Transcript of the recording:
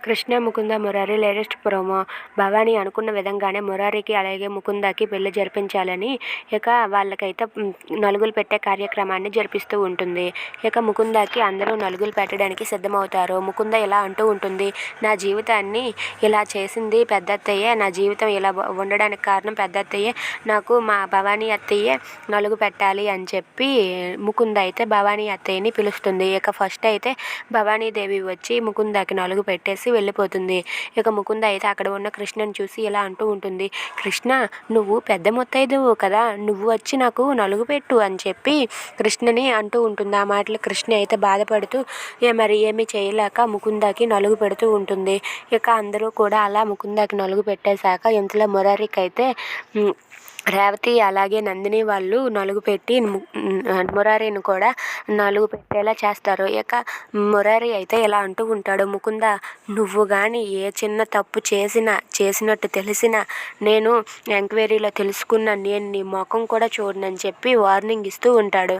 Krishna Mukunda Murari latest promo. Bhavani అనుకున్న విధంగానే మురారికి అలాగే ముకుందకి పెళ్లి జరిపించాలని ఇక వాళ్ళకైతే నలుగులు పెట్టే కార్యక్రమాన్ని జరిపిస్తూ ఉంటుంది. ఇక ముకుందకి అందరూ నలుగులు పెట్టడానికి సిద్ధమవుతారు. ముకుంద ఇలా అంటూ ఉంటుంది, నా జీవితాన్ని ఇలా చేసింది పెద్దత్తయ్యే, నా జీవితం ఇలా ఉండడానికి కారణం పెద్దత్తయ్యే, నాకు మా భవానీ అత్తయ్యే నలుగు పెట్టాలి అని చెప్పి ముకుంద అయితే భవానీ అత్తయ్యని పిలుస్తుంది. ఇక ఫస్ట్ అయితే భవానీదేవి వచ్చి ముకుందకి నలుగు పెట్టేసి వెళ్ళిపోతుంది. ఇక ముకుంద అయితే అక్కడ ఉన్న కృష్ణని చూసి ఇలా అంటూ ఉంటుంది, కృష్ణ నువ్వు పెద్ద ముత్తైదువు కదా, నువ్వు వచ్చి నాకు నలుగు పెట్టు అని చెప్పి కృష్ణని అంటూ ఉంటుంది. ఆ మాటలు కృష్ణ అయితే బాధపడుతూ మరి ఏమీ చేయలేక ముకుందకి నలుగు పెడుతూ ఉంటుంది. ఇక అందరూ కూడా అలా ముకుందకి నలుగు పెట్టేశాక ఇంతలో మురారికి అయితే రేవతి అలాగే నందిని వాళ్ళు నలుగు పెట్టి మురారిని కూడా నలుగు పెట్టేలా చేస్తారు. ఇక మురారి అయితే ఇలా అంటూ ఉంటాడు, ముకుంద నువ్వు కానీ ఏ చిన్న తప్పు చేసినట్టు తెలిసినా నేను ఎంక్వైరీలో తెలుసుకున్నా, నేను నీ ముఖం కూడా చూడనని చెప్పి వార్నింగ్ ఇస్తూ ఉంటాడు.